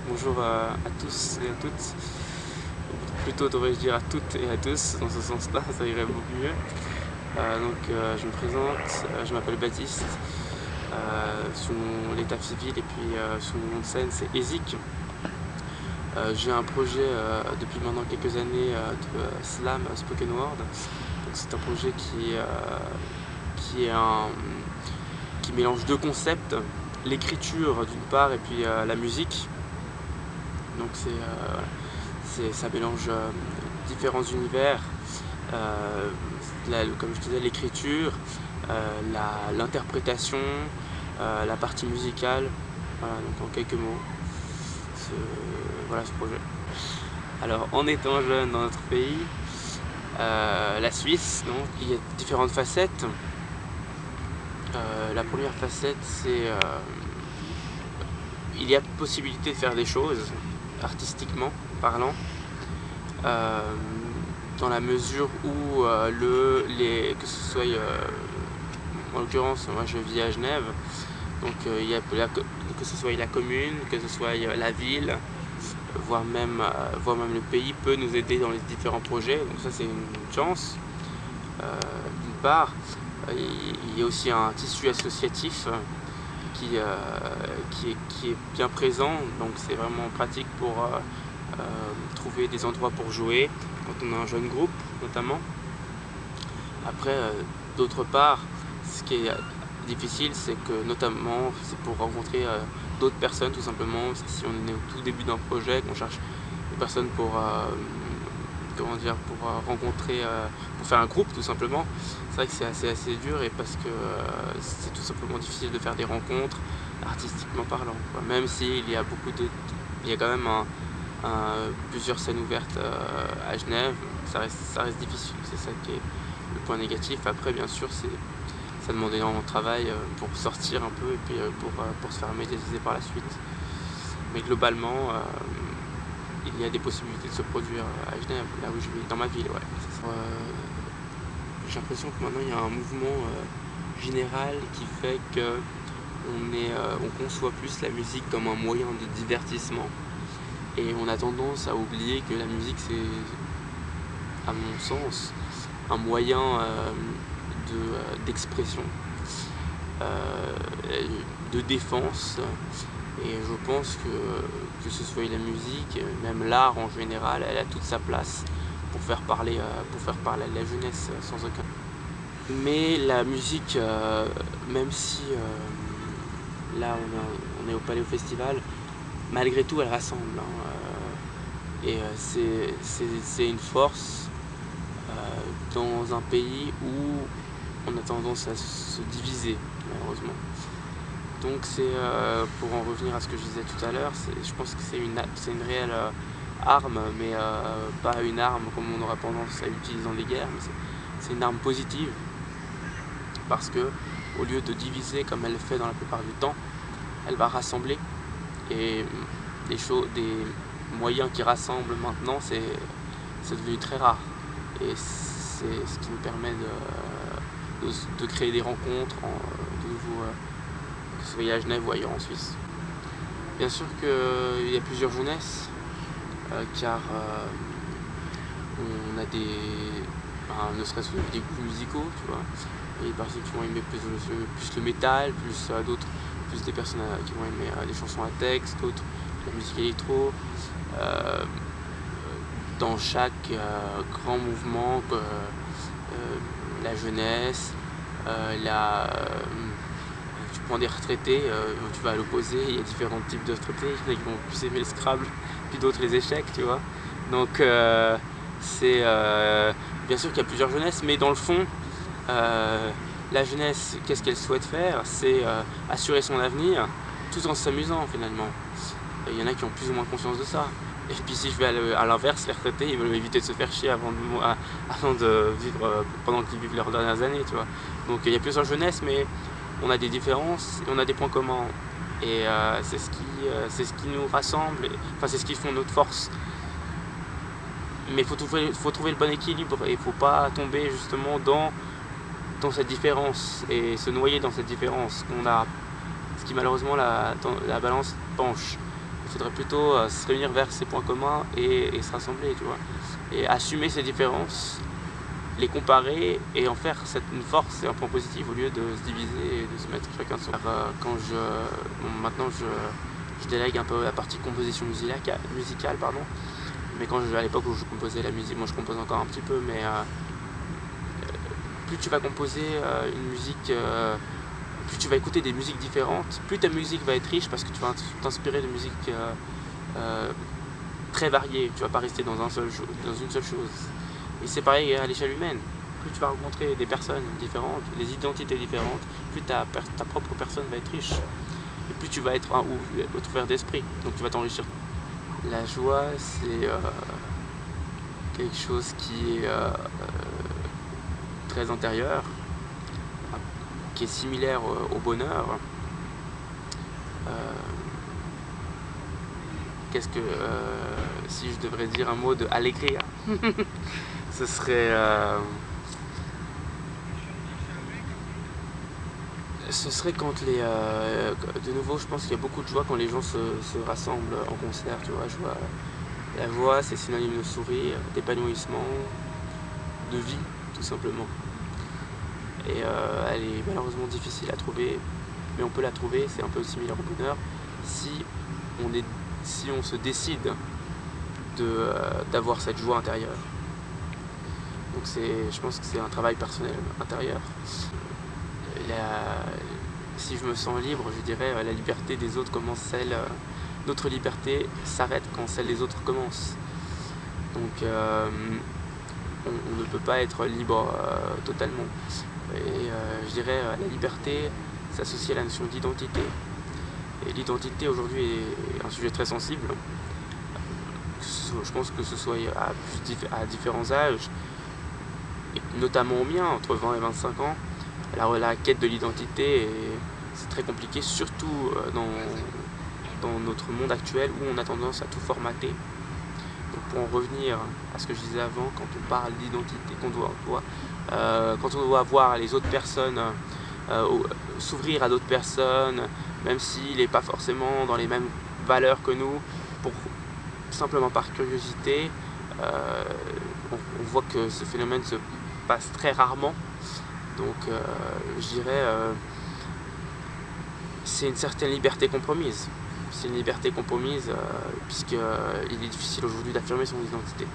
Bonjour à tous et à toutes, plutôt devrais-je dire à toutes et à tous, dans ce sens-là, ça irait beaucoup mieux. Je me présente, je m'appelle Baptiste, sous mon état civil et puis sous mon nom de scène c'est Ezik. J'ai un projet depuis maintenant quelques années de slam spoken word. Donc c'est un projet qui est qui mélange deux concepts, l'écriture d'une part et puis la musique. Donc ça mélange différents univers, euh, comme je disais, l'écriture, l'interprétation, la partie musicale. Voilà, donc en quelques mots, ce, voilà ce projet. Alors en étant jeune dans notre pays, la Suisse, donc il y a différentes facettes. La première facette, c'est il y a possibilité de faire des choses artistiquement parlant, euh, dans la mesure où que ce soit en l'occurrence moi je vis à Genève, donc il y a que ce soit la commune, que ce soit la ville, voire même le pays peut nous aider dans les différents projets, donc ça c'est une chance. D'une part, il y a aussi un tissu associatif qui est bien présent, donc c'est vraiment pratique pour trouver des endroits pour jouer quand on a un jeune groupe notamment. Après, d'autre part, ce qui est difficile, c'est que notamment c'est pour rencontrer d'autres personnes tout simplement. Si on est au tout début d'un projet, qu'on cherche des personnes pour rencontrer, pour faire un groupe tout simplement, c'est vrai que c'est assez dur et parce que c'est tout simplement difficile de faire des rencontres artistiquement parlant, quoi. Même s'il y a il y a quand même plusieurs scènes ouvertes à Genève, ça reste difficile, c'est ça qui est le point négatif. Après bien sûr ça demande énormément de travail pour sortir un peu et puis pour se faire médiatiser par la suite. Mais globalement, il y a des possibilités de se produire à Genève, là où je vis, dans ma ville, ouais. J'ai l'impression que maintenant il y a un mouvement général qui fait que on conçoit plus la musique comme un moyen de divertissement et on a tendance à oublier que la musique c'est, à mon sens, un moyen d'expression, euh, de défense. Et je pense que ce soit la musique, même l'art en général, elle a toute sa place pour faire parler la jeunesse sans aucun. Mais la musique, même si là on est au Palais au Festival, malgré tout elle rassemble, hein, et c'est une force dans un pays où on a tendance à se diviser malheureusement. Donc pour en revenir à ce que je disais tout à l'heure, je pense que c'est une réelle arme, mais pas une arme comme on aura tendance à utiliser dans les guerres, mais c'est une arme positive parce que au lieu de diviser comme elle le fait dans la plupart du temps, elle va rassembler. Et des moyens qui rassemblent maintenant, c'est devenu très rare. Et c'est ce qui nous permet de créer des rencontres de nouveau, que ce soit à Genève ou ailleurs en Suisse. Bien sûr qu'il y a plusieurs jeunesses, car on a ne serait-ce que des goûts musicaux, tu vois. Il y a des personnes qui vont aimer plus le métal, plus des personnes qui vont aimer des chansons à texte, d'autres la musique électro. Euh, dans chaque grand mouvement, la jeunesse, tu prends des retraités, tu vas à l'opposé, il y a différents types de retraités, il y en a qui vont plus aimer le Scrabble, puis d'autres les échecs, tu vois. Donc c'est bien sûr qu'il y a plusieurs jeunesses, mais dans le fond, la jeunesse, qu'est-ce qu'elle souhaite faire? C'est assurer son avenir tout en s'amusant finalement. Il y en a qui ont plus ou moins conscience de ça. Et puis si je vais à l'inverse, les retraités, ils veulent éviter de se faire chier avant de vivre, pendant qu'ils vivent leurs dernières années, tu vois. Donc il y a plusieurs jeunesses, mais on a des différences et on a des points communs. Et c'est ce qui nous rassemble, enfin c'est ce qui font notre force. Mais faut trouver le bon équilibre et il ne faut pas tomber justement dans cette différence et se noyer dans cette différence qu'on a. Ce qui malheureusement la balance penche Il faudrait plutôt se réunir vers ces points communs et se rassembler, tu vois. Et assumer ces différences, les comparer et en faire une force et un point positif au lieu de se diviser et de se mettre chacun son... Maintenant je délègue un peu la partie composition musicale, pardon. Mais à l'époque où je composais la musique, moi je compose encore un petit peu, mais plus tu vas composer une musique, plus tu vas écouter des musiques différentes, plus ta musique va être riche parce que tu vas t'inspirer de musiques très variées. Tu vas pas rester dans une seule chose. Et c'est pareil à l'échelle humaine. Plus tu vas rencontrer des personnes différentes, des identités différentes, plus ta propre personne va être riche. Et plus tu vas être ouvert d'esprit. Donc tu vas t'enrichir. La joie, c'est quelque chose qui est très intérieur, qui est similaire au bonheur. Si je devrais dire un mot de allegria, ce serait quand de nouveau, je pense qu'il y a beaucoup de joie quand les gens se rassemblent en concert, tu vois. La joie, c'est synonyme de sourire, d'épanouissement, de vie, tout simplement. Et elle est malheureusement difficile à trouver, mais on peut la trouver, c'est un peu similaire au bonheur, si on se décide d'avoir cette joie intérieure. Donc je pense que c'est un travail personnel intérieur. Si je me sens libre, je dirais la liberté des autres commence notre liberté s'arrête quand celle des autres commence. Donc on ne peut pas être libre totalement. Et je dirais la liberté s'associe à la notion d'identité. Et l'identité aujourd'hui est un sujet très sensible. Je pense que ce soit à différents âges, et notamment au mien, entre 20 et 25 ans, la quête de l'identité, c'est très compliqué, surtout dans notre monde actuel où on a tendance à tout formater. Donc pour en revenir à ce que je disais avant, quand on parle d'identité, quand on doit voir les autres personnes, s'ouvrir à d'autres personnes, même s'il n'est pas forcément dans les mêmes valeurs que nous, simplement par curiosité, on voit que ce phénomène se passe très rarement. Donc je dirais c'est une certaine liberté compromise. C'est une liberté compromise puisqu'il est difficile aujourd'hui d'affirmer son identité.